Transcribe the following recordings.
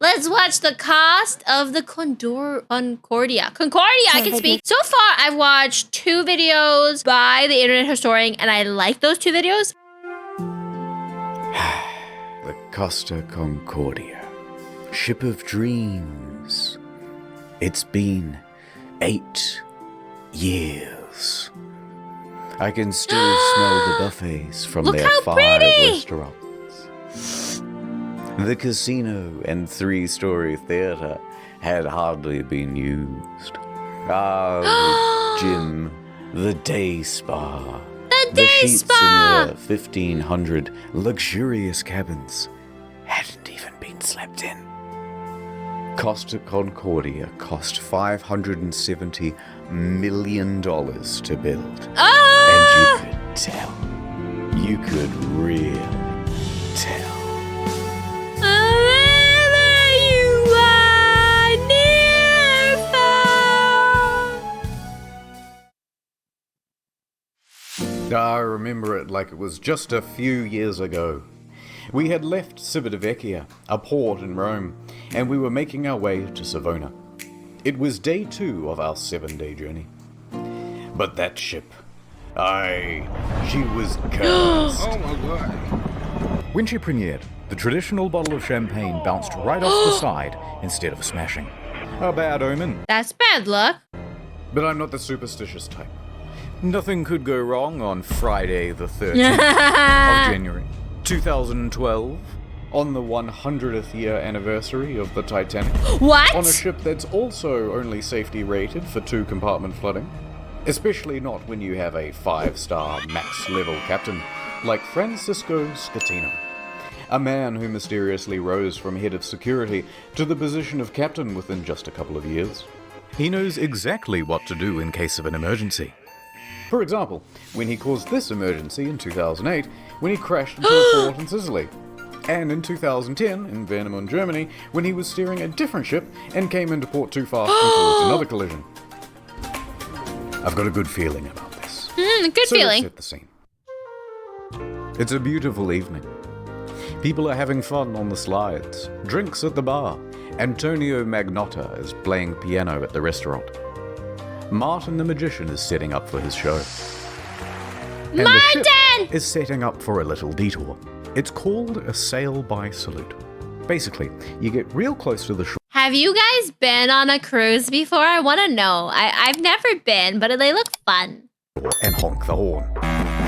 Let's watch the cost of the Concordia. Concordia, I can speak. So far, I've watched 2 videos by the internet historian, and I like those 2 videos. The Costa Concordia, ship of dreams. It's been 8 years. I can still smell the buffets from Look their how 5 pretty! restaurants. The casino and 3-story theater had hardly been used. Ah, the gym, the day spa. The The day sheets spa! in their 1,500 luxurious cabins hadn't even been slept in. Costa Concordia cost $570 million to build. Ah! And you could tell. You could really tell. Wherever you are, near far. I remember it like it was just a few years ago. We had left Civitavecchia, a port in Rome, and we were making our way to Savona. It was day 2 of our 7-day journey. But that ship, she was cursed. Oh my god. When she premiered, the traditional bottle of champagne bounced right off the side instead of smashing. A bad omen. That's bad luck. But I'm not the superstitious type. Nothing could go wrong on Friday the 13th of January, 2012, On the 100th year anniversary of the Titanic. What? On a ship that's also only safety rated for 2-compartment flooding. Especially not when you have a 5-star max level captain like Francisco Scatino. A man who mysteriously rose from head of security to the position of captain within just a couple of years. he knows exactly what to do in case of an emergency. For example, when he caused this emergency in 2008, when he crashed into a port in Sicily. And in 2010, in Warnemünde, Germany, when he was steering a different ship and came into port too fast and caused another collision. I've got a good feeling about this. Good So feeling. let's set the scene. It's a beautiful evening. People are having fun on the slides, drinks at the bar. Antonio Magnotta is playing piano at the restaurant. Martin the Magician is setting up for his show. And the ship Martin! is setting up for a little detour. It's called a sail by salute. Basically, you get real close to the shore Have you guys been on a cruise before? I want to know. I've never been, but they look fun. and honk the horn.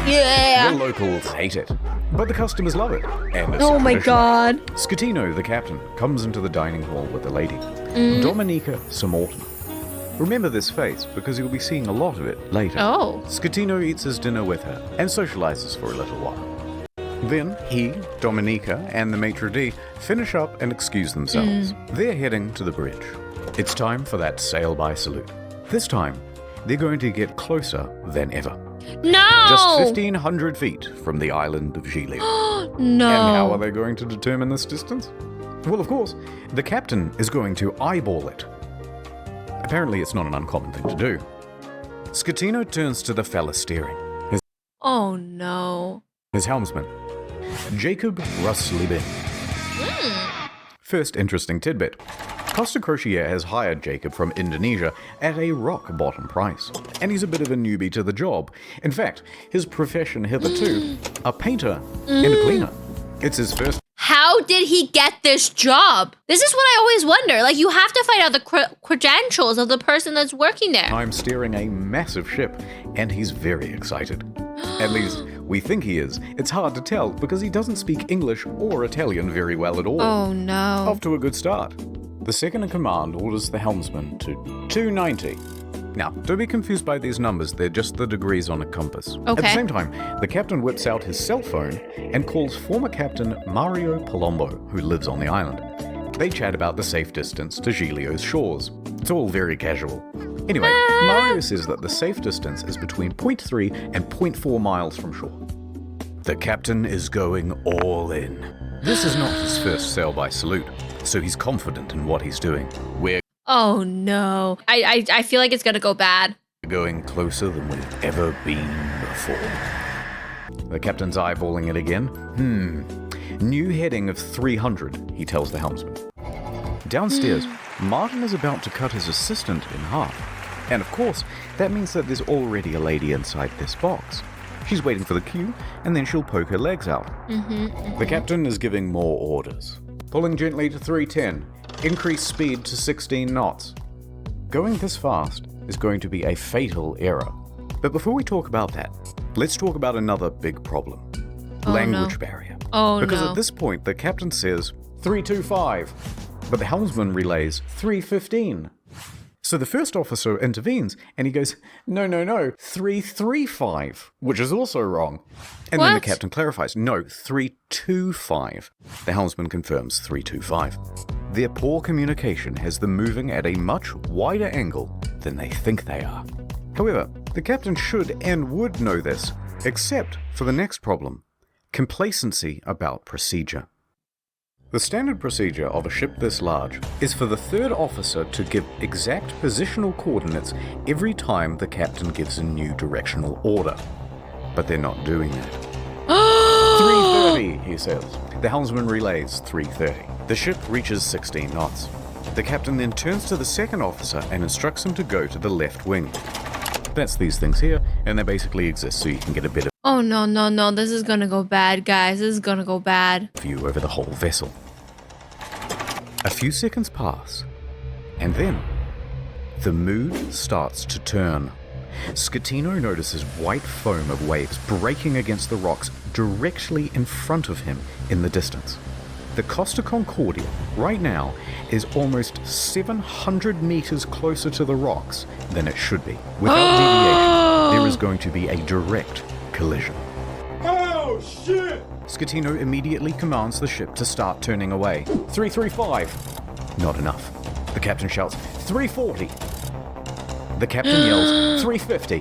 Yeah. The locals hate it, but the customers love it. And it's Oh my traditional. god. Scatino, the captain, comes into the dining hall with a lady, Dominica Samorton. Remember this face because you'll be seeing a lot of it later. Oh. Scatino eats his dinner with her and socializes for a little while. Then he, Dominica, and the maitre d' finish up and excuse themselves. They're heading to the bridge. It's time for that sail by salute. This time, they're going to get closer than ever. No. Just 1,500 feet from the island of Giglio. No. And how are they going to determine this distance? Well, of course, the captain is going to eyeball it. Apparently, it's not an uncommon thing to do. Scatino turns to the fella steering, Oh no. his helmsman, Jacob Ruslibin. First interesting tidbit. Costa Crociere has hired Jacob from Indonesia at a rock-bottom price, and he's a bit of a newbie to the job. In fact, his profession hitherto, a painter and a cleaner. It's his first How did he get this job? This is what I always wonder. Like, you have to find out the credentials of the person that's working there. time steering a massive ship, and he's very excited. At least, we think he is. It's hard to tell because he doesn't speak English or Italian very well at all. Oh no. Off to a good start. The second in command orders the helmsman to 290. Now, don't be confused by these numbers, they're just the degrees on a compass. At the Okay. same time, the captain whips out his cell phone and calls former captain Mario Palombo, who lives on the island. They chat about the safe distance to Giglio's shores. It's all very casual. Anyway, Mario says that the safe distance is between 0.3 and 0.4 miles from shore. The captain is going all in. This is not his first sail by salute, so he's confident in what he's doing. We're Oh no. I feel like it's gonna go bad. going closer than we've ever been before. The captain's eyeballing it again. New heading of 300, he tells the helmsman. Downstairs, Martin is about to cut his assistant in half. And of course, that means that there's already a lady inside this box. She's waiting for the cue, and then she'll poke her legs out. The captain is giving more orders. Pulling gently to 310. Increase speed to 16 knots. Going this fast is going to be a fatal error. But before we talk about that, let's talk about another big problem. Language barrier. Because at this point, the captain says 325, but the helmsman relays 315. So the first officer intervenes, and he goes, no, 335, which is also wrong. And then the captain clarifies, no, 325. The helmsman confirms 325. Their poor communication has them moving at a much wider angle than they think they are. However, the captain should and would know this, except for the next problem, complacency about procedure. The standard procedure of a ship this large is for the third officer to give exact positional coordinates every time the captain gives a new directional order. But they're not doing that. 330, he says. The helmsman relays 330. The ship reaches 16 knots. The captain then turns to the second officer and instructs him to go to the left wing. That's these things here, and they basically exist so you can get a better Oh, no. This is gonna go bad, guys. This is gonna go bad. view over the whole vessel. A few seconds pass, and then the mood starts to turn. Scatino notices white foam of waves breaking against the rocks directly in front of him in the distance. The Costa Concordia, right now, is almost 700 meters closer to the rocks than it should be. Without deviation, there is going to be a direct collision. Oh, shit! Scatino immediately commands the ship to start turning away. 335. Not enough. The captain shouts, 340. The captain yells, 350.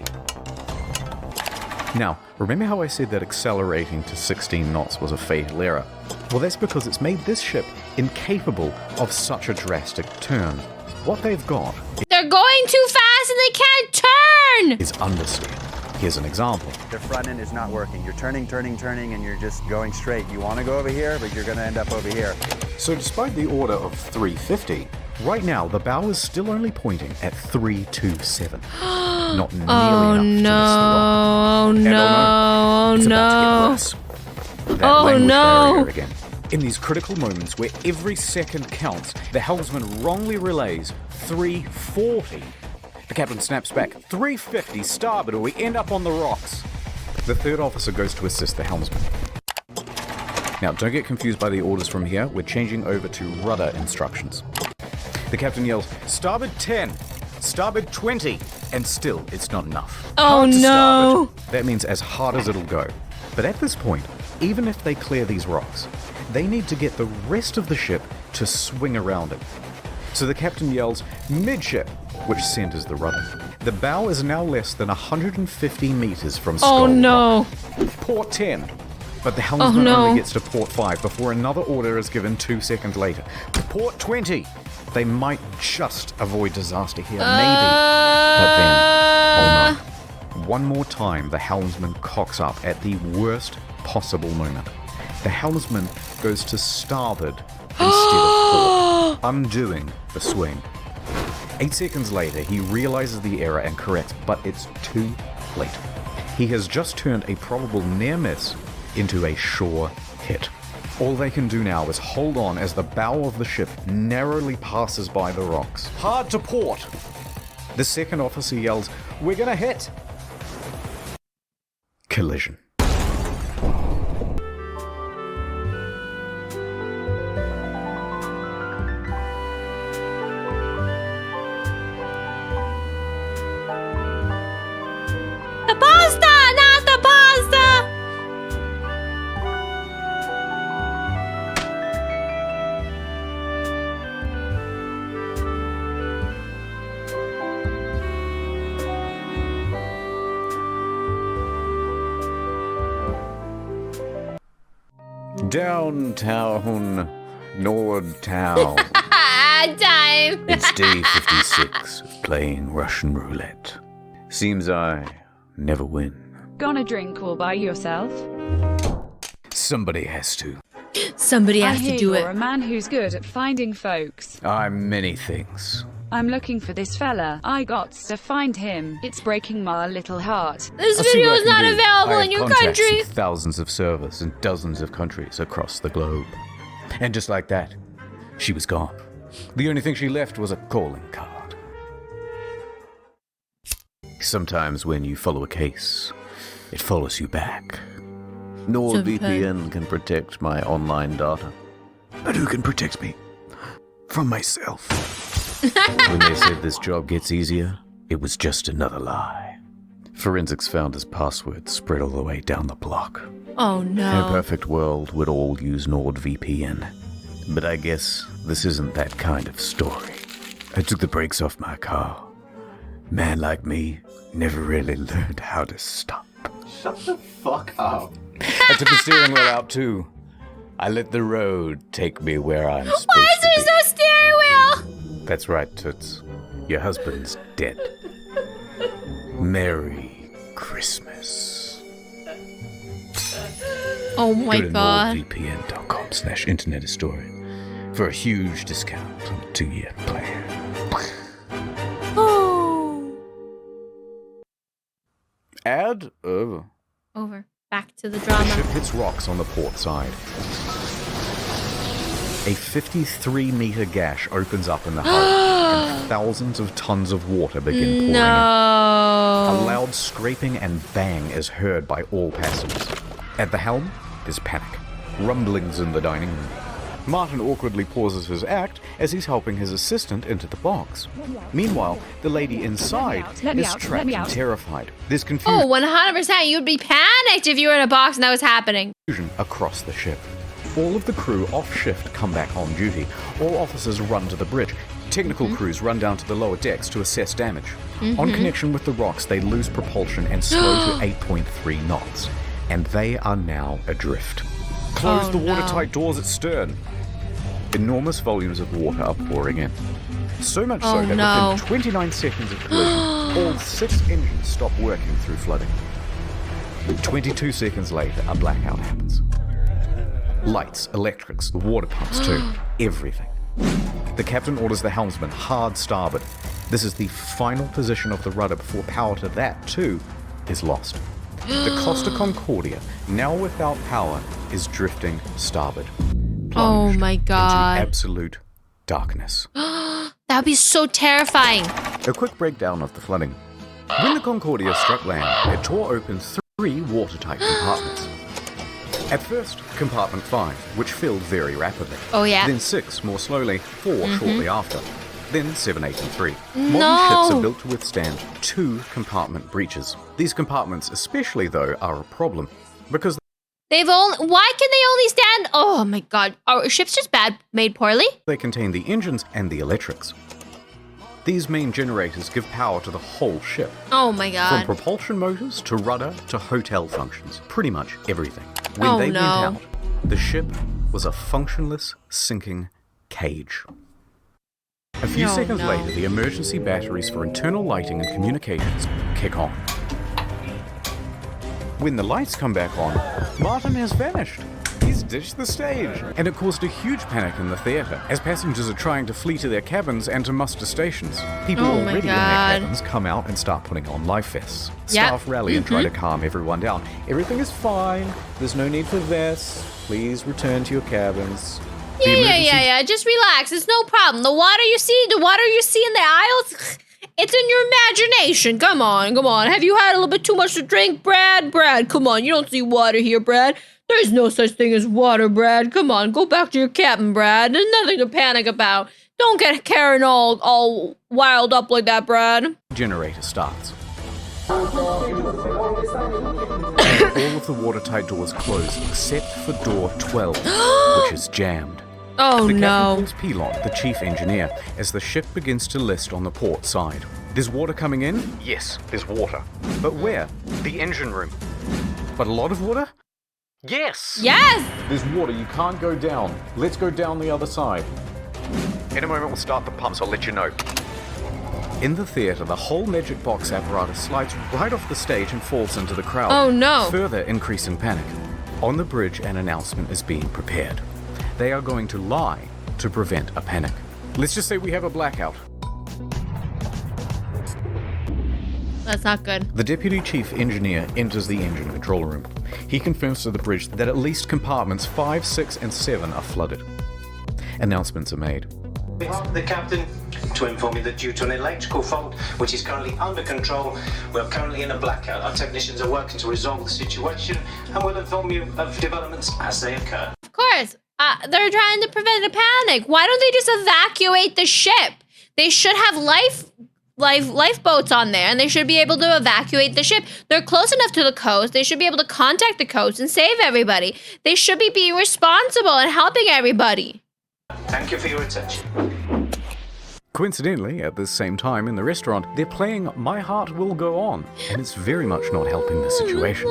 Now, remember how I said that accelerating to 16 knots was a fatal error? Well, that's because it's made this ship incapable of such a drastic turn. What they've got They're going too fast and they can't turn! is understeer. Here's an example. The front end is not working. You're turning, and you're just going straight. You want to go over here, but you're going to end up over here. So despite the order of 350, right now the bow is still only pointing at 327. Not nearly enough to miss the rock. Oh, And no. it's Oh, about to get no. worse. That Oh, language no. barrier again. In these critical moments where every second counts, the helmsman wrongly relays 340. The captain snaps back, 350 starboard or we end up on the rocks. The third officer goes to assist the helmsman. Now, don't get confused by the orders from here. We're changing over to rudder instructions. The captain yells, starboard 10, starboard 20, and still it's not enough. Oh, Hard to no. starboard. That means as hard as it'll go. But at this point, even if they clear these rocks, they need to get the rest of the ship to swing around it. So the captain yells, midship, which centers the rudder. The bow is now less than 150 meters from Skull Oh, no. Port 10. But the helmsman no. only gets to port 5 before another order is given 2 seconds later. Port 20. They might just avoid disaster here, maybe. But then, oh no. One more time, the helmsman cocks up at the worst possible moment. The helmsman goes to starboard instead of port, undoing the swing. 8 seconds later, he realizes the error and corrects, but it's too late. He has just turned a probable near miss into a sure hit. All they can do now is hold on as the bow of the ship narrowly passes by the rocks. Hard to port! The second officer yells, we're gonna hit! Collision. The pasta! Not the pasta! Downtown, Nordtown. Time! It's day 56 of playing Russian roulette. Seems I never win. Gonna drink all by yourself? Somebody has to. Somebody I has hear to do you're a it. man who's good at finding folks. I'm many things. I'm looking for this fella. I got to find him. It's breaking my little heart. This I'll see video what I is can not do. available I in have your contacts country. in thousands of servers in dozens of countries across the globe. And just like that, she was gone. The only thing she left was a calling card. Sometimes when you follow a case, it follows you back. NordVPN can protect my online data. But who can protect me from myself? When they said this job gets easier, it was just another lie. Forensics found his password spread all the way down the block. Oh In a no. perfect world, we'd all use NordVPN. But I guess this isn't that kind of story. I took the brakes off my car. Man like me never really learned how to stop. Shut the fuck up. I took the steering wheel out too. I let the road take me where I'm supposed Why is to there be. no steering wheel? That's right, Toots. Your husband's dead. Merry Christmas. Oh my Go to god. nordvpn.com/internet historian for a huge discount on a 2-year plan. Oh. Add over. Over. Back to the The drama. ship hits rocks on the port side. A 53-meter gash opens up in the hull, and thousands of tons of water begin pouring in. A No. loud scraping and bang is heard by all passengers. At the helm, there's panic. Rumblings in the dining room. Martin awkwardly pauses his act as he's helping his assistant into the box. Meanwhile, the lady inside Let me is out, trapped let me and out. terrified. There's confusion Oh, 100%. You'd be panicked if you were in a box and that was happening. across the ship. All of the crew off shift come back on duty. All officers run to the bridge. Technical crews run down to the lower decks to assess damage. On connection with the rocks, they lose propulsion and slow to 8.3 knots. And they are now adrift. Close Oh, the no. watertight doors at stern. Enormous volumes of water are pouring in. So much so Oh, that no. within 29 seconds of collision, all 6 engines stop working through flooding. 22 seconds later, a blackout happens. Lights, electrics, the water pumps too, everything. The captain orders the helmsman hard starboard. This is the final position of the rudder before power to that too is lost. The Costa Concordia, now without power, is drifting starboard. Oh plunged my into god. absolute darkness. That would be so terrifying. A quick breakdown of the flooding. When the Concordia struck land, it tore open 3 watertight compartments. At first, compartment 5, which filled very rapidly. Oh, yeah? Then 6 more slowly, 4 shortly after. Then 7, 8, and 3. Modern No. ships are built to withstand 2 compartment breaches. These compartments especially, though, are a problem because Why can they only stand? Oh my god. Are ships just made poorly? they contain the engines and the electrics. These main generators give power to the whole ship. Oh my From god. propulsion motors to rudder to hotel functions, pretty much everything. When Oh, they no. went out, the ship was a functionless, sinking cage. A few No, seconds no. later, the emergency batteries for internal lighting and communications kick on. When the lights come back on, Martin has vanished. He's ditched the stage. And it caused a huge panic in the theatre as passengers are trying to flee to their cabins and to muster stations. People Oh my already in their God. cabins come out and start putting on life vests. Yep. Staff rally and try to calm everyone down. Everything is fine. There's no need for vests. Please return to your cabins. The emergency Yeah. Just relax. It's no problem. The water you see in the aisles, it's in your imagination. Come on. Have you had a little bit too much to drink, Brad? Come on. You don't see water here, Brad. There's no such thing as water, Brad. Come on, go back to your cabin, Brad. There's nothing to panic about. Don't get Karen all wild up like that, Brad. generator starts. All of the watertight doors close except for door 12, which is jammed. Oh The captain no. calls Pilot, the chief engineer, as the ship begins to list on the port side. There's water coming in? Yes, there's water. But where? The engine room. But a lot of water? Yes! Yes! There's water, you can't go down. Let's go down the other side. In a moment we'll start the pumps, I'll let you know. In the theatre, the whole magic box apparatus slides right off the stage and falls into the crowd. Oh, no. Further increasing panic. On the bridge, an announcement is being prepared. They are going to lie to prevent a panic. Let's just say we have a blackout. That's not good. The deputy chief engineer enters the engine control room. He confirms to the bridge that at least compartments 5, 6, and 7 are flooded. Announcements are made. On behalf of the captain, to inform you that due to an electrical fault, which is currently under control, we're currently in a blackout. Our technicians are working to resolve the situation, and we'll inform you of developments as they occur. Of course. They're trying to prevent a panic. Why don't they just evacuate the ship? They should have lifeboats on there, and they should be able to evacuate the ship. They're close enough to the coast. They should be able to contact the coast and save everybody. They should be being responsible and helping everybody. Thank you for your attention. Coincidentally, at the same time in the restaurant, they're playing My Heart Will Go On, and it's very much not helping the situation.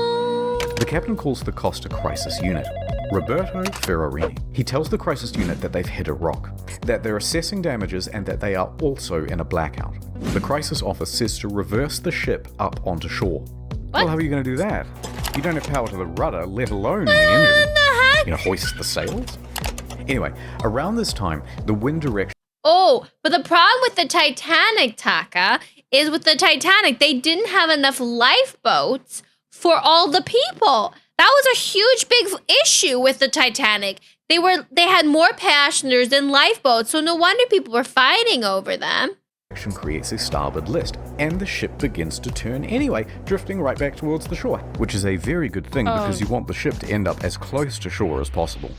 The captain calls the Costa Crisis Unit, Roberto Ferrarini. He tells the crisis unit that they've hit a rock, that they're assessing damages, and that they are also in a blackout. The crisis office says to reverse the ship up onto shore. Well, how are you going to do that? You don't have power to the rudder, let alone the engine. You know, hoist the sails? Anyway, around this time, the wind direction... Oh, but the problem with the Titanic, Taka, is with the Titanic, they didn't have enough lifeboats for all the people. That was a huge, big issue with the Titanic. They had more passengers than lifeboats, so no wonder people were fighting over them. Creates a starboard list, and the ship begins to turn anyway, drifting right back towards the shore, which is a very good thing because you want the ship to end up as close to shore as possible.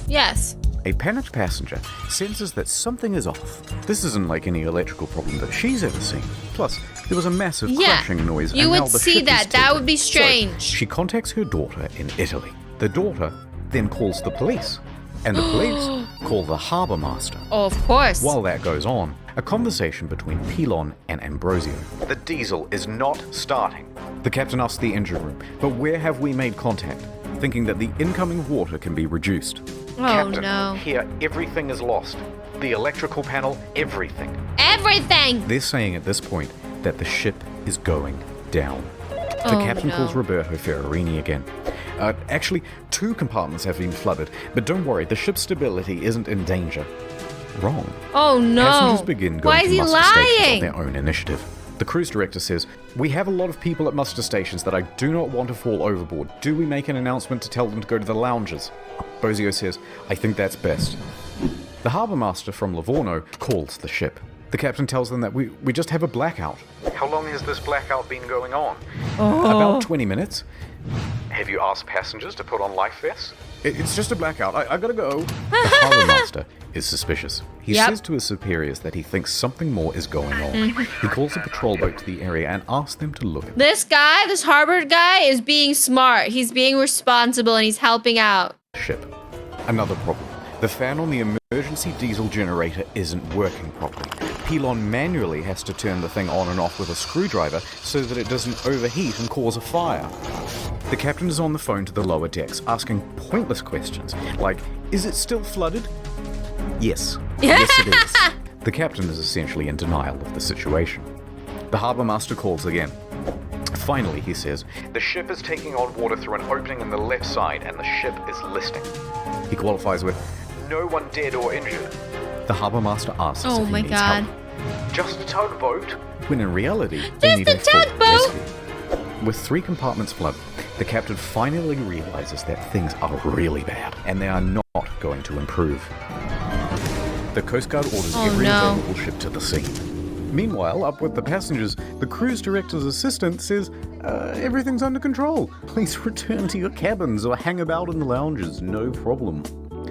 Yes. A panicked passenger senses that something is off. This isn't like any electrical problem that she's ever seen. Plus, there was a massive crashing noise. You and would now the see ship that. is That tilted. would be strange. So she contacts her daughter in Italy. The daughter then calls the police, and the police call the harbour master. Oh, of course. While that goes on, a conversation between Pilon and Ambrosio. The diesel is not starting. The captain asks the engine room, but where have we made contact? Thinking that the incoming water can be reduced. Oh, Captain, no. here everything is lost. The electrical panel, everything. Everything! They're saying at this point that the ship is going down. The Oh, captain no. calls Roberto Ferrarini again. Actually, 2 compartments have been flooded, but don't worry, the ship's stability isn't in danger. Wrong. Oh, no. Passengers begin going Why to is he muster stations on lying? their own initiative. The cruise director says, "We have a lot of people at muster stations that I do not want to fall overboard. Do we make an announcement to tell them to go to the lounges?" Bozio says, "I think that's best." The harbour master from Livorno calls the ship. The captain tells them that we just have a blackout. How long has this blackout been going on? About 20 minutes. Have you asked passengers to put on life vests? It's just a blackout. I gotta go. The harbour master is suspicious. He says to his superiors that he thinks something more is going on. He calls a patrol boat to the area and asks them to look at This Harvard guy, is being smart. He's being responsible and he's helping out. the ship. Another problem. The fan on the emergency diesel generator isn't working properly. Pilon manually has to turn the thing on and off with a screwdriver so that it doesn't overheat and cause a fire. The captain is on the phone to the lower decks, asking pointless questions like, is it still flooded? Yes. Yes, it is. The captain is essentially in denial of the situation. The harbour master calls again. Finally, he says, the ship is taking on water through an opening in the left side and the ship is listing. He qualifies with, no one dead or injured. The harbour master asks Oh if he my needs God. help. Just a tugboat? When in reality, they need a a full tugboat? rescue. With 3 compartments flooded, the captain finally realizes that things are really bad and they are not going to improve. The Coast Guard orders every available ship to the sea. Meanwhile, up with the passengers, the cruise director's assistant says, everything's under control. Please return to your cabins or hang about in the lounges, no problem.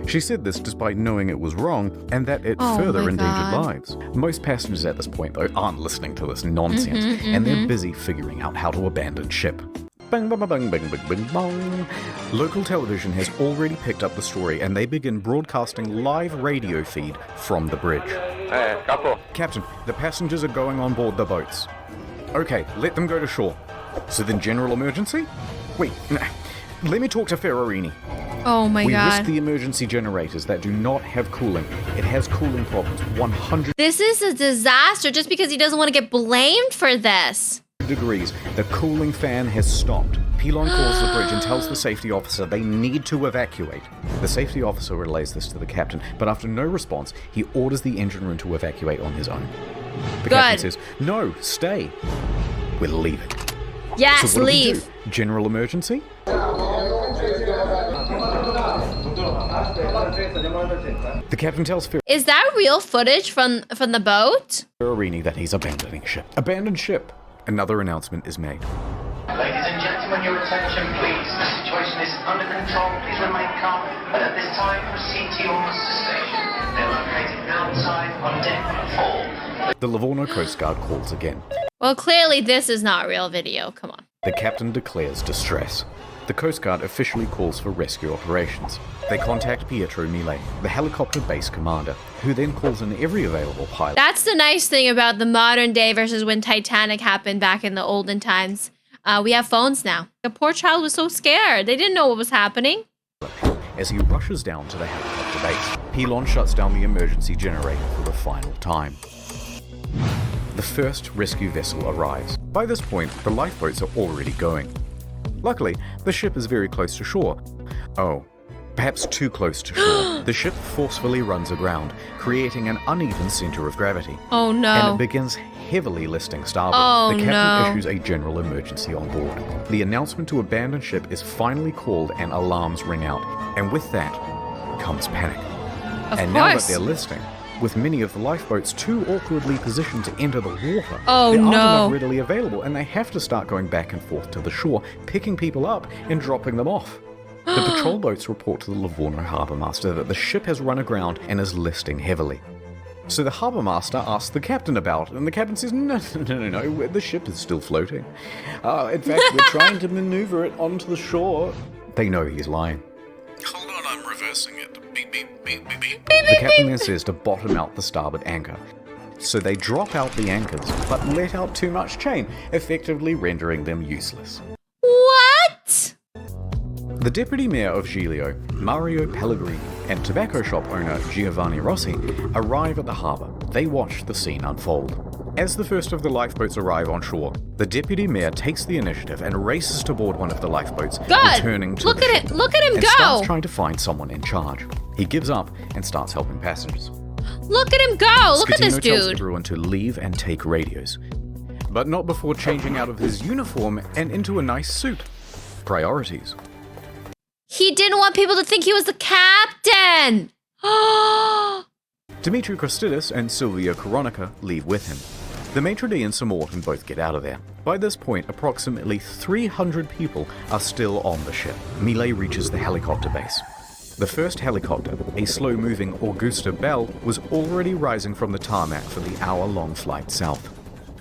She said this despite knowing it was wrong and that it further endangered lives. Most passengers at this point, though, aren't listening to this nonsense, and they're busy figuring out how to abandon ship. Bang, bang, bang, bang, bang, bang, bang. Local television has already picked up the story and they begin broadcasting live radio feed from the bridge. Hey, Capo. Captain, the passengers are going on board the boats. Okay, let them go to shore. So then general emergency? Wait, let me talk to Ferrarini. Oh my We risk God. the emergency generators that do not have cooling. It has cooling problems. 100 This is a disaster just because he doesn't want to get blamed for this. degrees. The cooling fan has stopped. Pilon calls the bridge and tells the safety officer they need to evacuate. The safety officer relays this to the captain, but after no response, he orders the engine room to evacuate on his own. The captain says, "No, stay. We're leaving." Yes, So what do we leave. do? General emergency? The captain tells Is that real footage from the boat? Ferrarini that he's abandoning ship. Abandoned ship. Another announcement is made. Ladies and gentlemen, your attention please. The situation is under control. Please remain calm. But at this time, proceed to your muster station. They're located outside on deck 4. The Livorno Coast Guard calls again. Well, clearly this is not real video. Come on. The captain declares distress. The Coast Guard officially calls for rescue operations. They contact Pietro Mille, the helicopter base commander, who then calls in every available pilot. That's the nice thing about the modern day versus when Titanic happened back in the olden times. We have phones now. The poor child was so scared. They didn't know what was happening. As he rushes down to the helicopter base, Pilon shuts down the emergency generator for the final time. The first rescue vessel arrives. By this point, the lifeboats are already going. Luckily, the ship is very close to shore. Oh, perhaps too close to shore. The ship forcefully runs aground, creating an uneven center of gravity. Oh no. And it begins heavily listing starboard. Oh, the captain no. issues a general emergency on board. The announcement to abandon ship is finally called and alarms ring out. And with that comes panic. Of And now that course. they're listing, with many of the lifeboats too awkwardly positioned to enter the water, Oh, there aren't no. enough readily available, and they have to start going back and forth to the shore, picking people up and dropping them off. The patrol boats report to the Livorno harbour master that the ship has run aground and is listing heavily. So the harbour master asks the captain about it, and the captain says, no, the ship is still floating. In fact, we're trying to maneuver it onto the shore. They know he's lying. Hold on, I'm reversing it. Beep, beep, beep, beep, beep. The captain then says to bottom out the starboard anchor. So they drop out the anchors, but let out too much chain, effectively rendering them useless. What? The deputy mayor of Giglio, Mario Pellegrini, and tobacco shop owner Giovanni Rossi arrive at the harbour. They watch the scene unfold. As the first of the lifeboats arrive on shore, the deputy mayor takes the initiative and races to board one of the lifeboats, God, returning to look the at ship, it. Look at him and go. starts trying to find someone in charge. He gives up and starts helping passengers. Look at him go. Look at this Scatino tells dude. everyone to leave and take radios, but not before changing out of his uniform and into a nice suit. Priorities. He didn't want people to think he was the captain. Dimitri Christidis and Silvia Coronica leave with him. The maitre d' and Sir Morton both get out of there. By this point, approximately 300 people are still on the ship. Mille reaches the helicopter base. The first helicopter, a slow-moving Augusta Bell, was already rising from the tarmac for the hour-long flight south.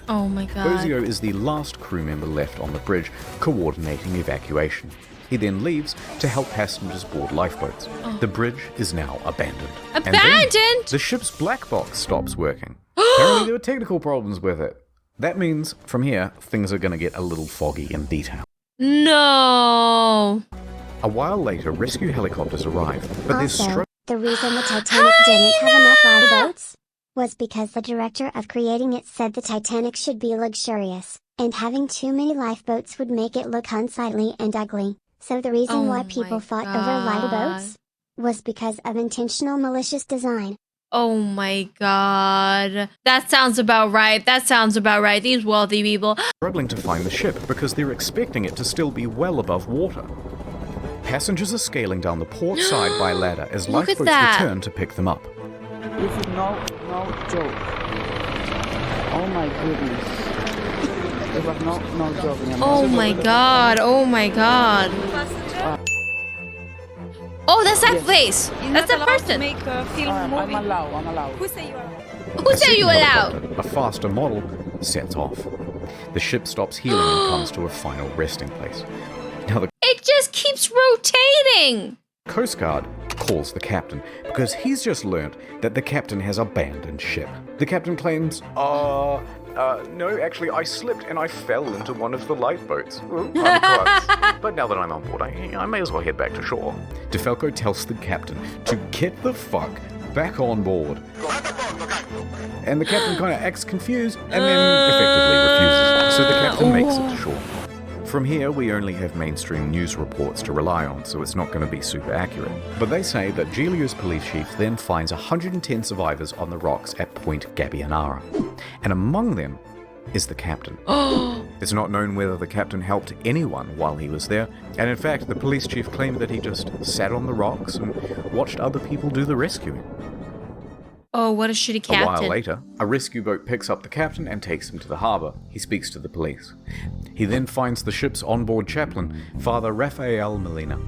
Oh my god. Bozio is the last crew member left on the bridge, coordinating evacuation. He then leaves to help passengers board lifeboats. The bridge is now abandoned. And then Abandoned? the ship's black box stops working. Apparently there were technical problems with it. That means, from here, things are going to get a little foggy in detail. No. A while later, rescue helicopters arrive, but there's Also, the reason the Titanic didn't have enough lifeboats was because the director of creating it said the Titanic should be luxurious, and having too many lifeboats would make it look unsightly and ugly. So the reason why people fought over lifeboats was because of intentional malicious design. Oh my god. That sounds about right. That sounds about right. These wealthy people. struggling to find the ship because they're expecting it to still be well above water. Passengers are scaling down the port side by ladder as Look at lifeboats that. return to pick them up. This is no joke. Oh my goodness. It was no joking. Oh my god. Oh my god. Oh, that's that face. That's that person. Make a film I'm movie. allowed. Who say you are? Who said you allowed? Helicopter, a faster model, sets off. The ship stops healing and comes to a final resting place. Now the It just keeps rotating. Coast Guard calls the captain because he's just learnt that the captain has abandoned ship. The captain claims, no, actually I slipped and I fell into one of the lifeboats. I'm close. But now that I'm on board, I may as well head back to shore. DeFalco tells the captain to get the fuck back on board. And the captain kind of acts confused and then effectively refuses. So the captain makes it to shore. From here, we only have mainstream news reports to rely on, so it's not going to be super accurate. But they say that Giglio's police chief then finds 110 survivors on the rocks at Point Gabbianara, and among them is the captain. It's not known whether the captain helped anyone while he was there, and in fact, the police chief claimed that he just sat on the rocks and watched other people do the rescuing. Oh, what a shitty captain. A while later, a rescue boat picks up the captain and takes him to the harbour. He speaks to the police. He then finds the ship's onboard chaplain, Father Rafael Molina,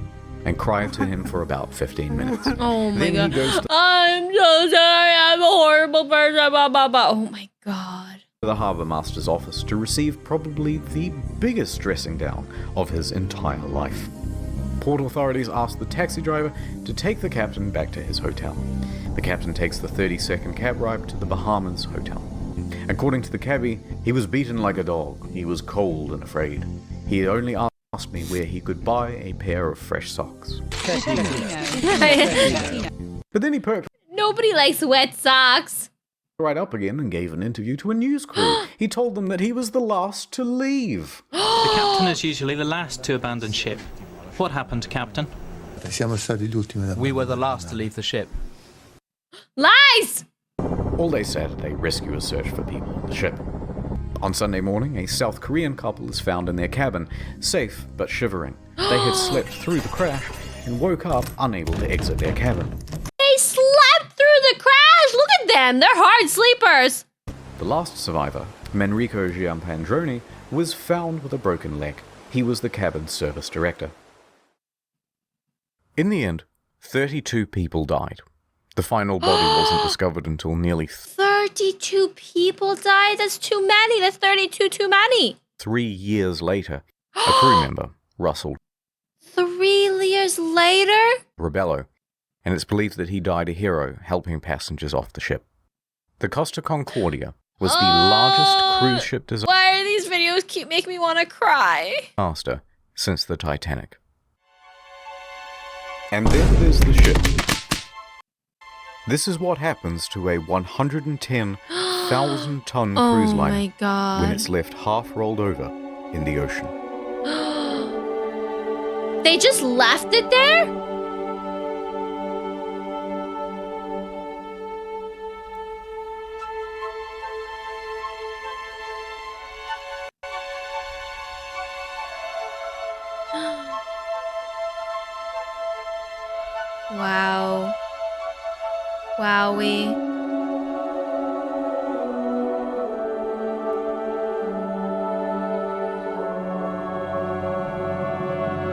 and cries to him for about 15 minutes. Oh my Then god. he goes to I'm so sorry, I'm a horrible person. Blah, blah, blah. Oh my god. the harbour master's office to receive probably the biggest dressing down of his entire life. Port authorities ask the taxi driver to take the captain back to his hotel. The captain takes the 30-second cab ride to the Bahamas hotel. According to the cabbie, he was beaten like a dog. He was cold and afraid. He only asked me where he could buy a pair of fresh socks. But then he perked Nobody likes wet socks. right up again and gave an interview to a news crew. He told them that he was the last to leave. The captain is usually the last to abandon ship. What happened, Captain? We were the last to leave the ship. Lies! All day Saturday, rescuers search for people on the ship. On Sunday morning, a South Korean couple is found in their cabin, safe but shivering. They had slept through the crash and woke up unable to exit their cabin. They slept through the crash! Look at them, they're hard sleepers! The last survivor, Manrico Giampandroni, was found with a broken leg. He was the cabin's service director. In the end, 32 people died. The final body wasn't discovered until nearly 32 people died? That's too many. That's 32 too many. 3 years later. A crew member, Russell 3 years later? Rebello, and it's believed that he died a hero helping passengers off the ship. The Costa Concordia was the largest cruise ship Why are these videos keep making me want to cry? disaster since the Titanic. And then there's the ship. This is what happens to a 110,000-ton cruise Oh liner my god. when it's left half rolled over in the ocean. They just left it there? Wow. Wowie.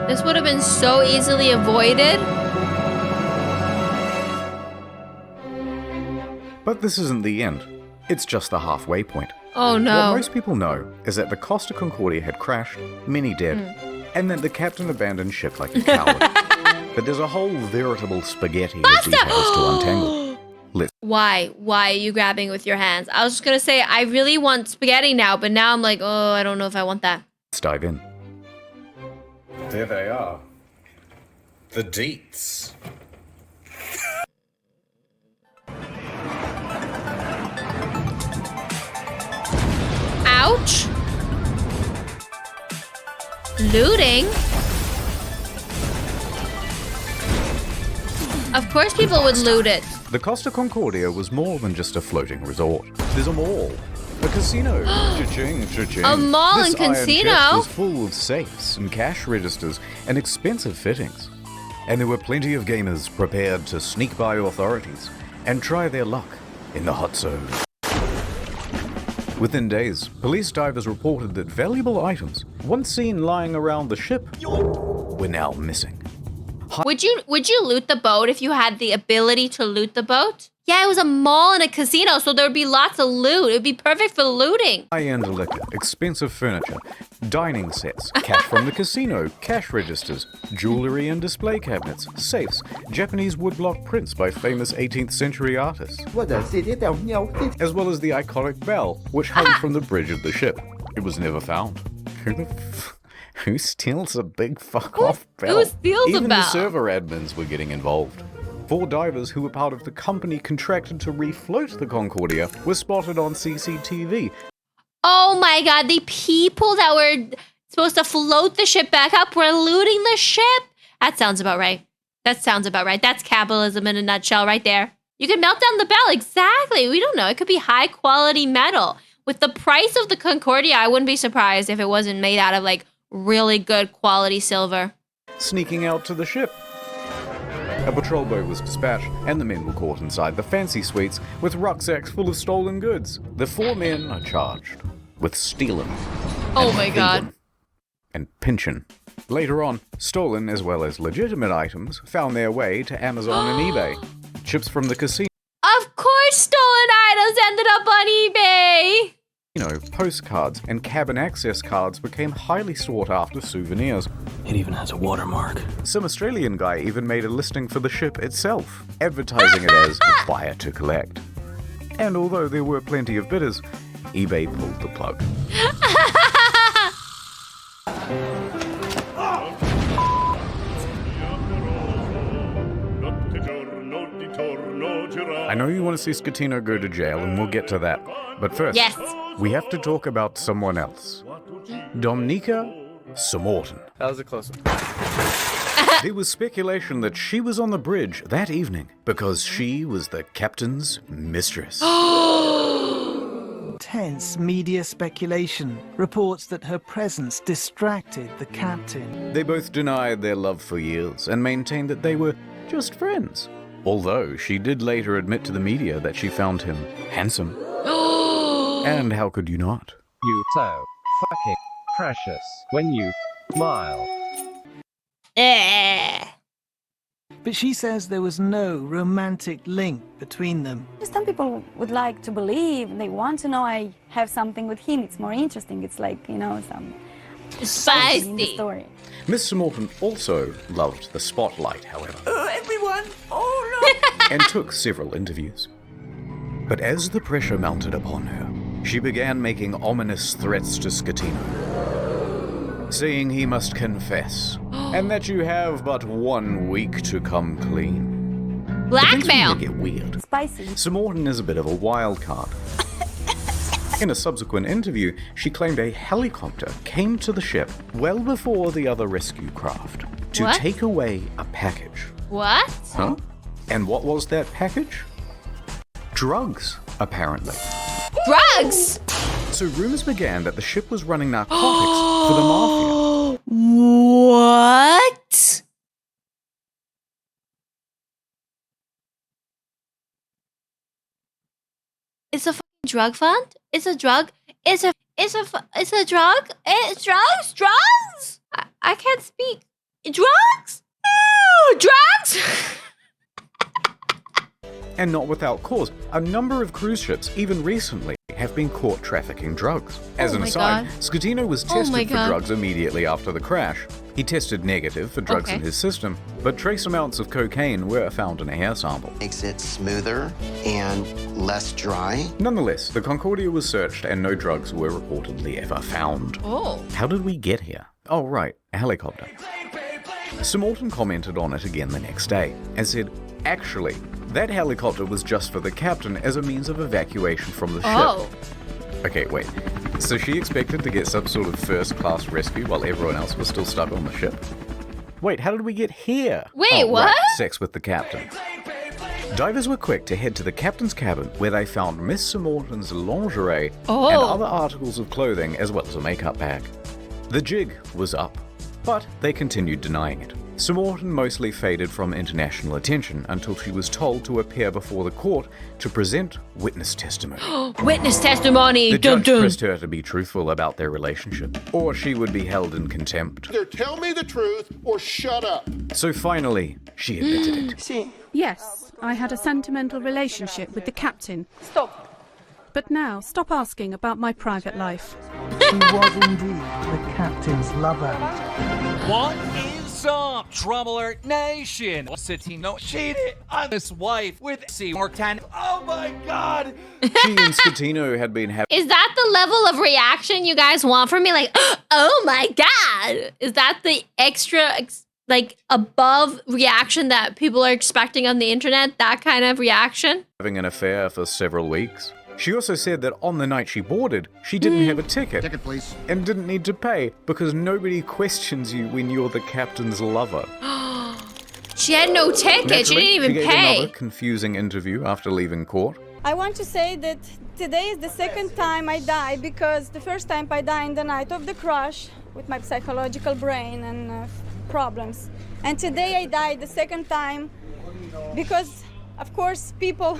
This would have been so easily avoided. But this isn't the end. It's just the halfway point. Oh no. What most people know is that the Costa Concordia had crashed, many dead, and that the captain abandoned ship like a coward. But there's a whole veritable spaghetti of details to untangle. Why? Why are you grabbing with your hands? I was just gonna say, I really want spaghetti now, but now I'm like, oh, I don't know if I want that. Let's dive in. There they are. The deets. Ouch. Looting? Of course people would loot it. The Costa Concordia was more than just a floating resort. There's a mall, a casino, cha-ching, cha-ching. A mall This and iron casino? chest was full of safes and cash registers and expensive fittings. And there were plenty of gamers prepared to sneak by authorities and try their luck in the hot zone. Within days, police divers reported that valuable items, once seen lying around the ship, were now missing. Would you loot the boat if you had the ability to loot the boat? Yeah, it was a mall and a casino, so there would be lots of loot. It would be perfect for looting. High-end liquor, expensive furniture, dining sets, cash from the casino, cash registers, jewelry and display cabinets, safes, Japanese woodblock prints by famous 18th century artists, as well as the iconic bell, which hung from the bridge of the ship. It was never found. Who steals a big fuck-off bell? Who steals a Even bell? the server admins were getting involved. 4 divers who were part of the company contracted to refloat the Concordia were spotted on CCTV. Oh my god, the people that were Supposed to float the ship back up. We're looting the ship. That sounds about right. That's capitalism in a nutshell right there. You can melt down the bell. Exactly. We don't know. It could be high quality metal. With the price of the Concordia, I wouldn't be surprised if it wasn't made out of like really good quality silver. Sneaking out to the ship. A patrol boat was dispatched, and the men were caught inside the fancy suites with rucksacks full of stolen goods. The 4 men are charged with stealing. Oh my god. And pinching. Later on, stolen as well as legitimate items found their way to Amazon and eBay. Chips from the casino. Of course stolen items ended up on eBay! Postcards and cabin access cards became highly sought after souvenirs. It even has a watermark. Some Australian guy even made a listing for the ship itself, advertising it as buyer to collect. And although there were plenty of bidders, eBay pulled the plug. I know you want to see Scatino go to jail, and we'll get to that. But first, yes, we have to talk about someone else. Dominica Samorton. That was a close one. There was speculation that she was on the bridge that evening because she was the captain's mistress. Intense media speculation reports that her presence distracted the captain. They both denied their love for years and maintained that they were just friends. Although she did later admit to the media that she found him handsome. And how could you not? You so fucking precious when you smile. But she says there was no romantic link between them. Some people would like to believe, they want to know I have something with him. It's more interesting. It's like, some spicy in the story. Miss Samorton also loved the spotlight, however. Everyone! Oh, no! And took several interviews. But as the pressure mounted upon her, she began making ominous threats to Scatino, saying he must confess, and that you have but 1 week to come clean. Blackmail! Get weird. Spicy. Samorton is a bit of a wild card. In a subsequent interview, she claimed a helicopter came to the ship well before the other rescue craft to take away a package. What? Huh? And what was that package? Drugs, apparently. Drugs? So rumors began that the ship was running narcotics for the mafia. What? It's a fucking drug fund? It's a drug? It's a drug? It's drugs? I can't speak. Drugs? Drugs? And not without cause. A number of cruise ships, even recently, have been caught trafficking drugs. As an aside, Scatino was tested for drugs immediately after the crash. He tested negative for drugs in his system, but trace amounts of cocaine were found in a hair sample. Makes it smoother and less dry. Nonetheless, the Concordia was searched and no drugs were reportedly ever found. Oh. How did we get here? Oh, right, a helicopter. Samorton commented on it again the next day and said, actually, that helicopter was just for the captain as a means of evacuation from the ship. Okay, wait. So she expected to get some sort of first-class rescue while everyone else was still stuck on the ship? Wait, how did we get here? Wait, what? Right, sex with the captain. Divers were quick to head to the captain's cabin where they found Miss Samorton's lingerie and other articles of clothing as well as a makeup bag. The jig was up, but they continued denying it. Samorton mostly faded from international attention until she was told to appear before the court to present witness testimony. Witness testimony! The judge pressed her to be truthful about their relationship, or she would be held in contempt. Either tell me the truth or shut up. So finally, she admitted it. Yes, I had a sentimental relationship with the captain. Stop. But now, stop asking about my private life. She was indeed the captain's lover. What is up, Trouble Alert Nation? Scatino cheated on his wife with Seymour Tan. Oh my god! She and Scatino had been having... Is that the level of reaction you guys want from me? Like, oh my god! Is that the extra, above reaction that people are expecting on the internet? That kind of reaction? Having an affair for several weeks. She also said that on the night she boarded, she didn't have a ticket. Ticket, please. And didn't need to pay because nobody questions you when you're the captain's lover. She had no ticket. She didn't even she gave pay. another confusing interview after leaving court. I want to say that today is the second time I die, because the first time I died in the night of the crash with my psychological brain and problems. And today I died the second time because, of course, people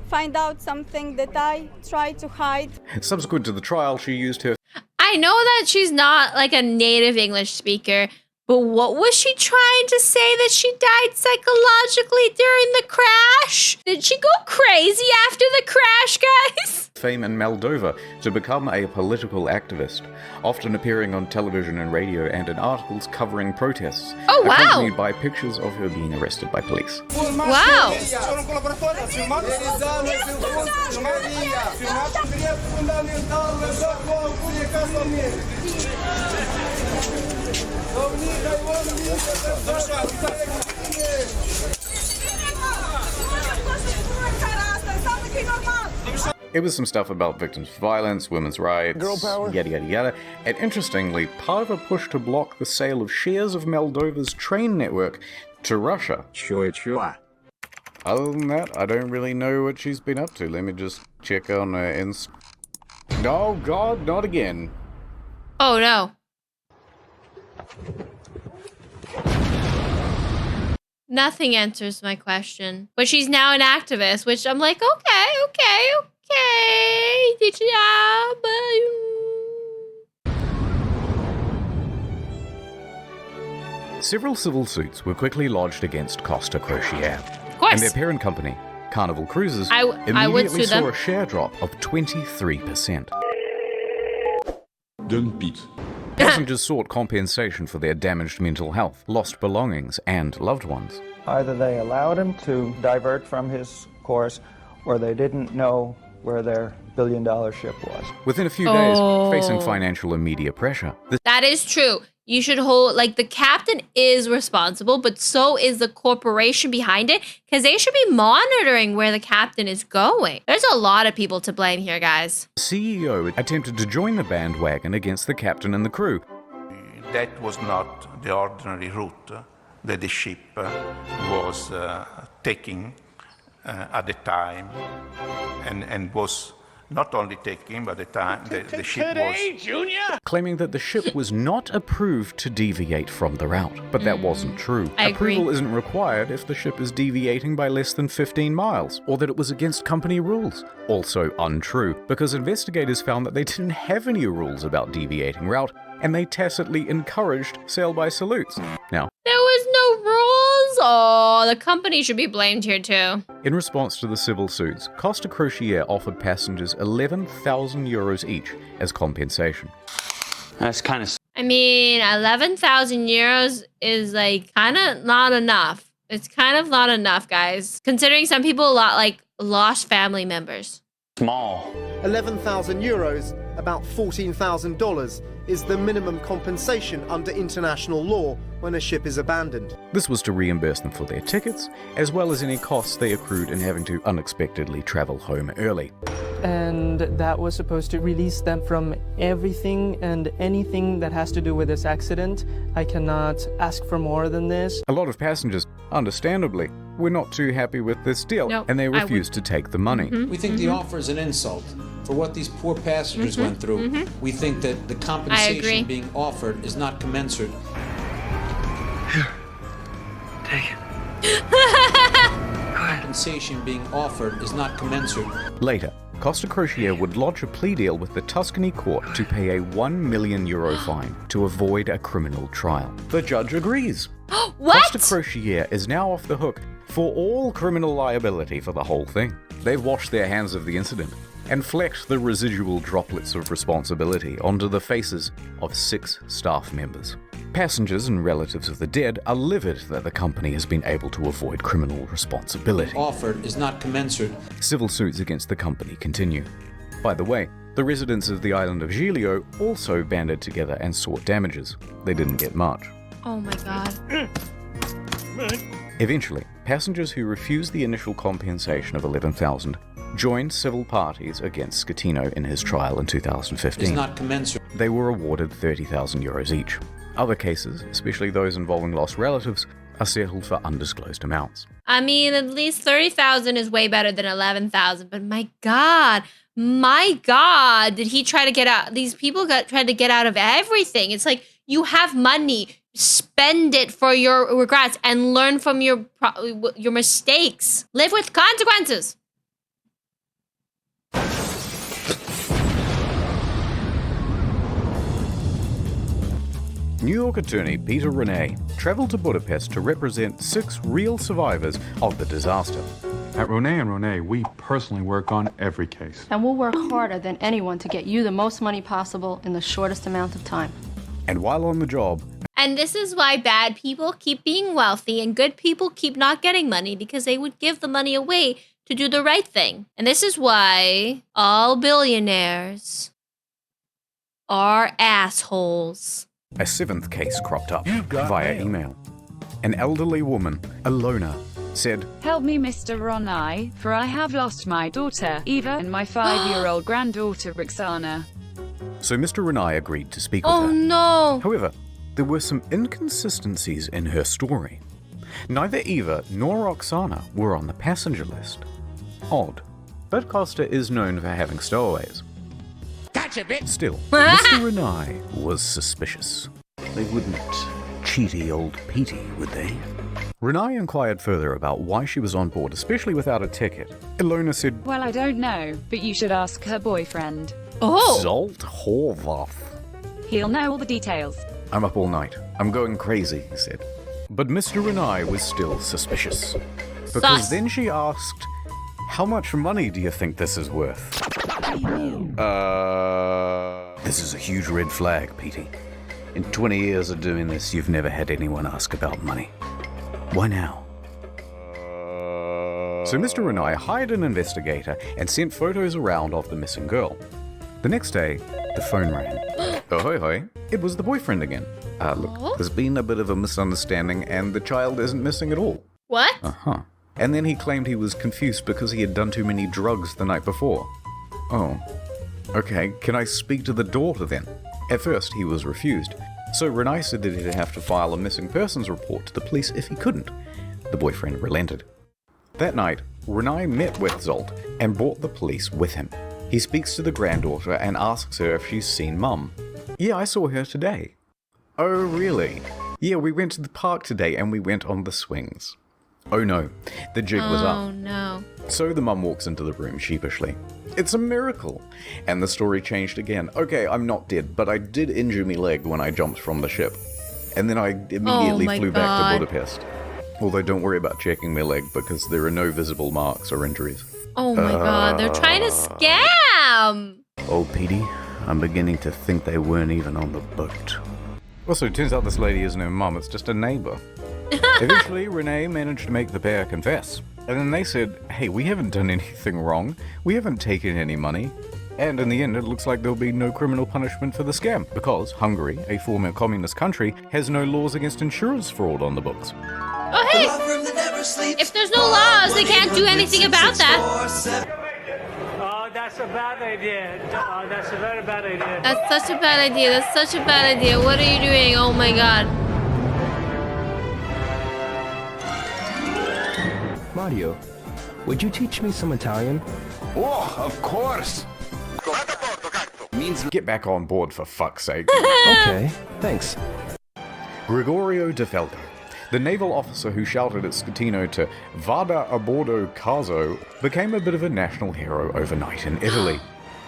find out something that I try to hide. Subsequent to the trial, she used her I know that she's not like a native English speaker, but what was she trying to say that she died psychologically during the crash? Did she go crazy after the crash, guys? fame in Moldova to become a political activist, often appearing on television and radio and in articles covering protests, accompanied by pictures of her being arrested by police. Wow. It was some stuff about victims of violence, women's rights, girl power, yada yada yada, and interestingly, part of a push to block the sale of shares of Moldova's train network to Russia. Sure. Other than that, I don't really know what she's been up to. Let me just check on her Oh god, not again. Oh no. Nothing answers my question. But she's now an activist, which I'm like, okay. Good job. Several civil suits were quickly lodged against Costa Crociere. Of course. And their parent company, Carnival Cruises, I would immediately sue them. saw a share drop of 23%. Don't beat. Passengers sought compensation for their damaged mental health, lost belongings, and loved ones. Either they allowed him to divert from his course, or they didn't know where their billion-dollar ship was. Within a few days, facing financial and media pressure, the That is true. You should hold, like, the captain is responsible, but so is the corporation behind it, because they should be monitoring where the captain is going. There's a lot of people to blame here, guys. CEO attempted to join the bandwagon against the captain and the crew. That was not the ordinary route that the ship was taking at the time, and was not only taking, but the time the ship was... Claiming that the ship was not approved to deviate from the route. But that wasn't true. I agree. Approval isn't required if the ship is deviating by less than 15 miles, or that it was against company rules. Also untrue, because investigators found that they didn't have any rules about deviating route, and they tacitly encouraged sail-by salutes. Now, There was no rules. Oh, the company should be blamed here too. in response to the civil suits, Costa Crociere offered passengers 11,000 euros each as compensation. That's kind of... I mean, 11,000 euros is like kind of not enough. It's kind of not enough, guys. Considering some people lost family members. Small. 11,000 euros, about $14,000, is the minimum compensation under international law when a ship is abandoned. This was to reimburse them for their tickets, as well as any costs they accrued in having to unexpectedly travel home early. And that was supposed to release them from everything and anything that has to do with this accident. I cannot ask for more than this. A lot of passengers, understandably, were not too happy with this deal, No, and they I would- refused to take the money. We think the offer is an insult for what these poor passengers went through. We think that the agree. compensation being offered is not commensurate. Take it. Compensation being offered is not commensurate. Later, Costa Crociere would lodge a plea deal with the Tuscany court to pay a €1 million fine to avoid a criminal trial. The judge agrees. What? Costa Crociere is now off the hook for all criminal liability for the whole thing. They've washed their hands of the incident and flecked the residual droplets of responsibility onto the faces of 6 staff members. Passengers and relatives of the dead are livid that the company has been able to avoid criminal responsibility. Offered is not commensurate. Civil suits against the company continue. By the way, the residents of the island of Giglio also banded together and sought damages. They didn't get much. Oh my god. Eventually, passengers who refused the initial compensation of 11,000 joined civil parties against Schettino in his trial in 2015. It's not commensurate. They were awarded €30,000 each. Other cases, especially those involving lost relatives, are settled for undisclosed amounts. I mean, at least 30,000 is way better than 11,000. But my God, did he try to get out? These people tried to get out of everything. It's like, you have money, spend it for your regrets and learn from your mistakes. Live with consequences. New York attorney Peter Renee travelled to Budapest to represent 6 real survivors of the disaster. At Ronay & Ronay, we personally work on every case. And we'll work harder than anyone to get you the most money possible in the shortest amount of time. And while on the job... And this is why bad people keep being wealthy and good people keep not getting money, because they would give the money away to do the right thing. And this is why all billionaires are assholes. A 7th case cropped up via email. An elderly woman, Alona, said, "Help me, Mr. Ronai, for I have lost my daughter, Eva, and my 5-year-old granddaughter, Roxana." So Mr. Renai agreed to speak with her. Oh no! However, there were some inconsistencies in her story. Neither Eva nor Roxana were on the passenger list. Odd, but Costa is known for having stowaways. Gotcha, bitch! Still, Mr. Renai was suspicious. They wouldn't cheaty old Petey, would they? Renai inquired further about why she was on board, especially without a ticket. Ilona said, "Well, I don't know, but you should ask her boyfriend. Zolt Horvath. He'll know all the details." "I'm up all night. I'm going crazy," he said. But Mr. Renai was still suspicious. Because then she asked, "How much money do you think this is worth?" This is a huge red flag, Petey. In 20 years of doing this, you've never had anyone ask about money. Why now? So Mr. Renai hired an investigator and sent photos around of the missing girl. The next day, the phone rang. Oh, hoi hoi. It was the boyfriend again. Look, there's been a bit of a misunderstanding and the child isn't missing at all. What? Uh-huh. And then he claimed he was confused because he had done too many drugs the night before. Oh. Okay, can I speak to the daughter then? At first, he was refused. So Renai said that he'd have to file a missing persons report to the police if he couldn't. The boyfriend relented. That night, Renai met with Zolt and brought the police with him. He speaks to the granddaughter and asks her if she's seen Mum. "Yeah, I saw her today." "Oh, really?" "Yeah, we went to the park today and we went on the swings." Oh no, the jig was up. Oh no. So the mum walks into the room sheepishly. "It's a miracle." And the story changed again. "Okay, I'm not dead, but I did injure me leg when I jumped from the ship. And then I immediately flew back to Budapest. Although don't worry about checking my leg because there are no visible marks or injuries." Oh my God, they're trying to scam! Oh, Petey, I'm beginning to think they weren't even on the boat. Also, it turns out this lady isn't her mum, it's just a neighbour. Eventually, Renee managed to make the pair confess. And then they said, "Hey, we haven't done anything wrong. We haven't taken any money." And in the end, it looks like there'll be no criminal punishment for the scam, because Hungary, a former communist country, has no laws against insurance fraud on the books. Oh, hey! If there's no laws, they can't do anything about that. Oh, that's a bad idea. Oh, that's a very bad idea. That's such a bad idea. That's such a bad idea. What are you doing? Oh my God. Mario, would you teach me some Italian? Oh, of course. Means get back on board for fuck's sake. Okay, thanks. Gregorio De Falco, the naval officer who shouted at Schettino to "Vada a bordo caso," became a bit of a national hero overnight in Italy.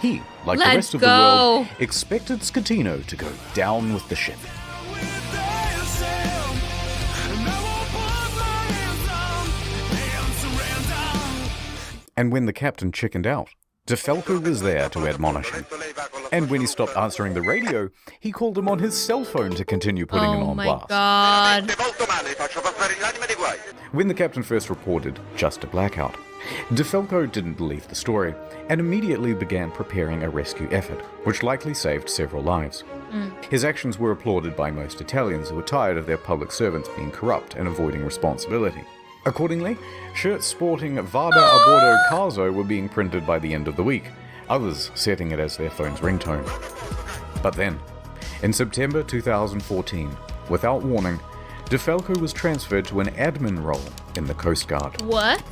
He, like the rest of the world, expected Schettino to go down with the ship. And when the captain chickened out, De Falco was there to admonish him. And when he stopped answering the radio, he called him on his cell phone to continue putting him on blast. God. When the captain first reported just a blackout, De Falco didn't believe the story and immediately began preparing a rescue effort, which likely saved several lives. His actions were applauded by most Italians who were tired of their public servants being corrupt and avoiding responsibility. Accordingly, shirts sporting Vada a bordo caso were being printed by the end of the week, others setting it as their phone's ringtone. But then, in September 2014, without warning, DeFalco was transferred to an admin role in the Coast Guard. What?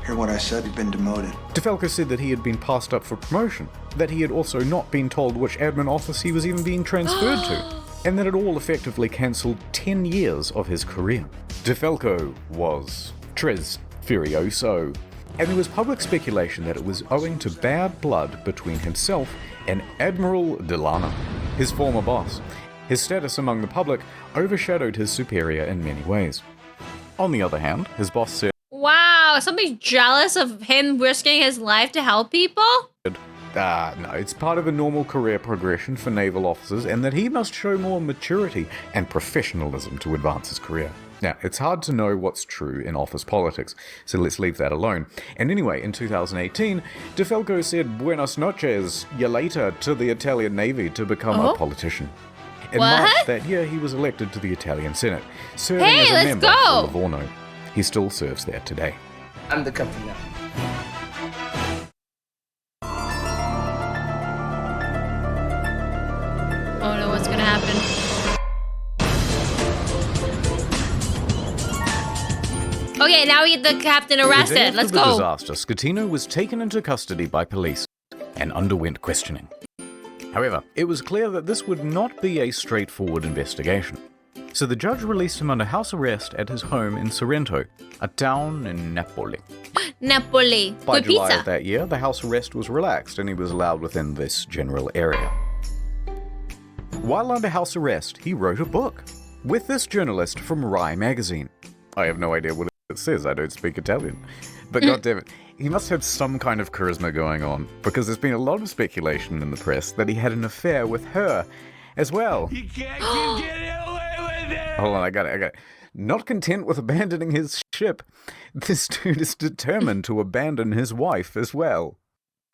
Hear what I said? You've been demoted. DeFalco said that he had been passed up for promotion, that he had also not been told which admin office he was even being transferred to, and that it all effectively cancelled 10 years of his career. DeFalco was tres furioso, and there was public speculation that it was owing to bad blood between himself and Admiral Delana, his former boss. His status among the public overshadowed his superior in many ways. On the other hand, his boss said, Wow, somebody's jealous of him risking his life to help people? no, it's part of a normal career progression for naval officers, and that he must show more maturity and professionalism to advance his career. Now, it's hard to know what's true in office politics, so let's leave that alone. And anyway, in 2018, DeFalco said buenas noches, ya later, to the Italian Navy to become a politician. In March that year, he was elected to the Italian Senate, serving as a member for Livorno. He still serves there today. I'm the captain now. Oh no, what's gonna happen? Okay, now we get the captain arrested. Let's go. The disaster, Scatino was taken into custody by police and underwent questioning. However, it was clear that this would not be a straightforward investigation. So the judge released him under house arrest at his home in Sorrento, a town in Napoli. Napoli. By Good July pizza. of that year, the house arrest was relaxed and he was allowed within this general area. While under house arrest, he wrote a book with this journalist from Rai magazine. I have no idea what it says, I don't speak Italian. But goddammit, he must have some kind of charisma going on, because there's been a lot of speculation in the press that he had an affair with her as well. You can't get away with it! Hold on, I got it. Not content with abandoning his ship, this dude is determined to abandon his wife as well.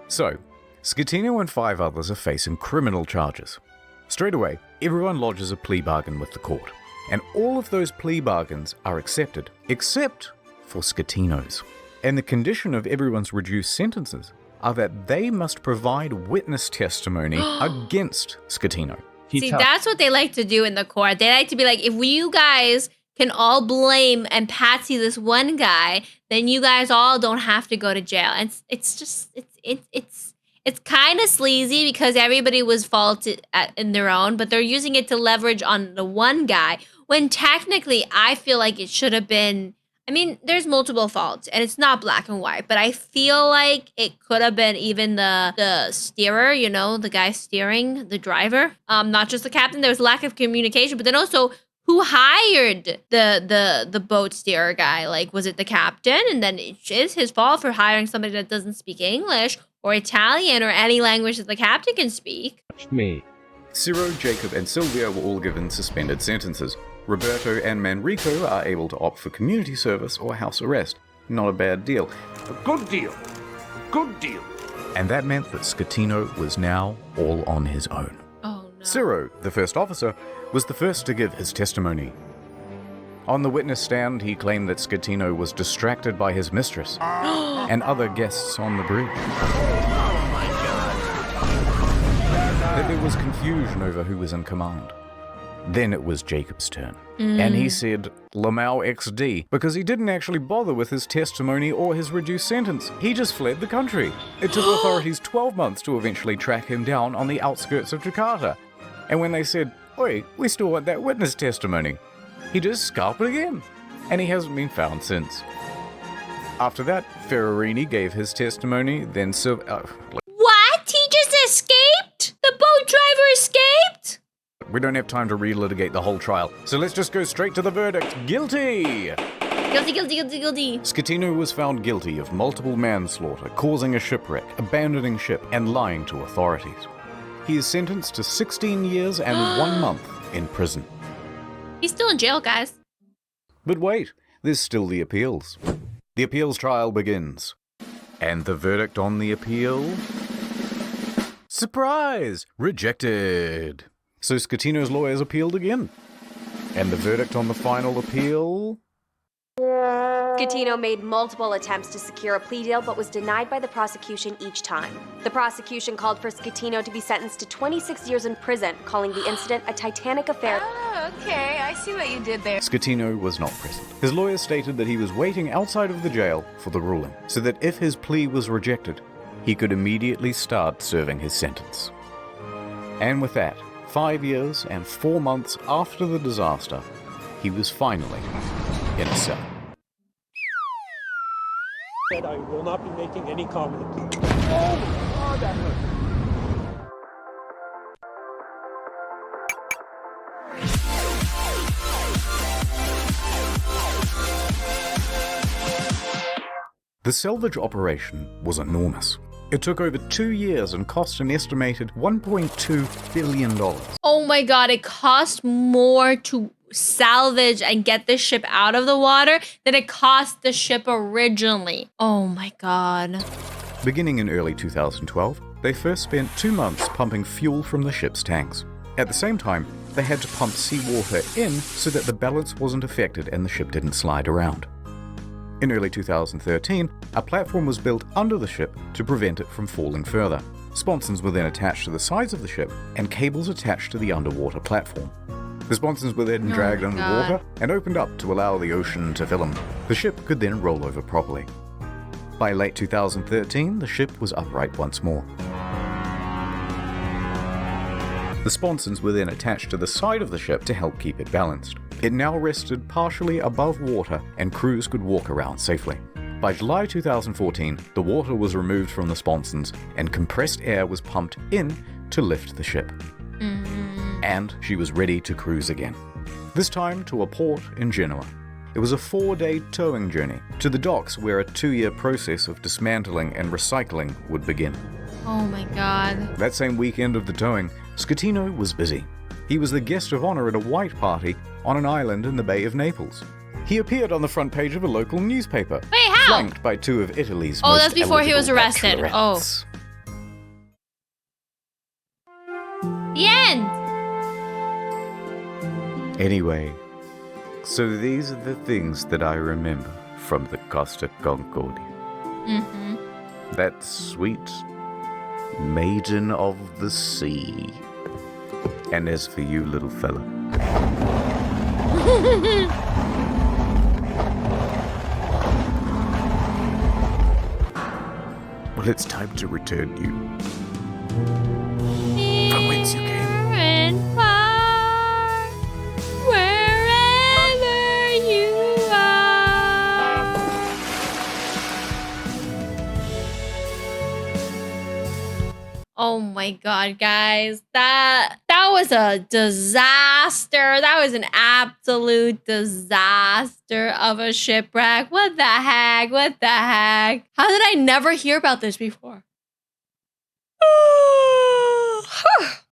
So, Scatino and 5 others are facing criminal charges. Straight away, everyone lodges a plea bargain with the court, and all of those plea bargains are accepted, except for Scatino's. And the condition of everyone's reduced sentences are that they must provide witness testimony against Scatino. See, that's what they like to do in the court. They like to be like, if you guys can all blame and patsy this one guy, then you guys all don't have to go to jail. And it's kind of sleazy because everybody was faulted in their own, but they're using it to leverage on the one guy, when technically I feel like it should have been, I mean, there's multiple faults and it's not black and white, but I feel like it could have been even the steerer, you know, the guy steering, the driver, not just the captain. There was lack of communication, but then also who hired the boat steerer guy? Like, was it the captain? And then it is his fault for hiring somebody that doesn't speak English or Italian or any language that the captain can speak. Me. Ciro, Jacob, and Silvia were all given suspended sentences. Roberto and Manrico are able to opt for community service or house arrest. Not a bad deal. A good deal. A good deal. And that meant that Scatino was now all on his own. Oh no. Ciro, the first officer, was the first to give his testimony. On the witness stand, he claimed that Scatino was distracted by his mistress and other guests on the bridge. Oh my God. That there was confusion over who was in command. Then it was Jacob's turn, and he said Lamau XD because he didn't actually bother with his testimony or his reduced sentence. He just fled the country. It took authorities 12 months to eventually track him down on the outskirts of Jakarta. And when they said, "Oi, we still want that witness testimony," he just scalped again, and he hasn't been found since. After that, Ferrarini gave his testimony, then What? He just escaped? The boat driver escaped? We don't have time to relitigate the whole trial, so let's just go straight to the verdict. Guilty! Guilty, guilty, guilty, guilty. Scatino was found guilty of multiple manslaughter, causing a shipwreck, abandoning ship, and lying to authorities. He is sentenced to 16 years and 1 month in prison. He's still in jail, guys. But wait, there's still the appeals. The appeals trial begins. And the verdict on the appeal? Surprise! Rejected! So Scatino's lawyers appealed again. And the verdict on the final appeal? Scatino made multiple attempts to secure a plea deal, but was denied by the prosecution each time. The prosecution called for Scatino to be sentenced to 26 years in prison, calling the incident a Titanic affair. Oh, okay, I see what you did there. Scatino was not present. His lawyers stated that he was waiting outside of the jail for the ruling, so that if his plea was rejected, he could immediately start serving his sentence. And with that, 5 years and 4 months after the disaster, he was finally in a cell. I will not be making any comment. Oh, God, that hurt. The salvage operation was enormous. It took over 2 years and cost an estimated $1.2 billion. Oh my God, it cost more to salvage and get the ship out of the water than it cost the ship originally. Oh my God. Beginning in early 2012, they first spent 2 months pumping fuel from the ship's tanks. At the same time, they had to pump seawater in so that the balance wasn't affected and the ship didn't slide around. In early 2013, a platform was built under the ship to prevent it from falling further. Sponsons were then attached to the sides of the ship and cables attached to the underwater platform. The sponsons were then dragged underwater and opened up to allow the ocean to fill them. The ship could then roll over properly. By late 2013, the ship was upright once more. The sponsons were then attached to the side of the ship to help keep it balanced. It now rested partially above water and crews could walk around safely. By July 2014, the water was removed from the sponsons and compressed air was pumped in to lift the ship. And she was ready to cruise again. This time to a port in Genoa. It was a 4-day towing journey to the docks where a 2-year process of dismantling and recycling would begin. Oh my God. That same weekend of the towing, Scatino was busy. He was the guest of honor at a white party on an island in the Bay of Naples. He appeared on the front page of a local newspaper, Wait, how? flanked by 2 of Italy's most that's before he was eligible arrested. bachelorettes. The end. Anyway, so these are the things that I remember from the Costa Concordia. That sweet maiden of the sea. And as for you, little fella, well, it's time to return you from whence you came. And far, wherever you are. Oh my God, guys, that was a disaster. That was an absolute disaster of a shipwreck. What the heck? What the heck? How did I never hear about this before?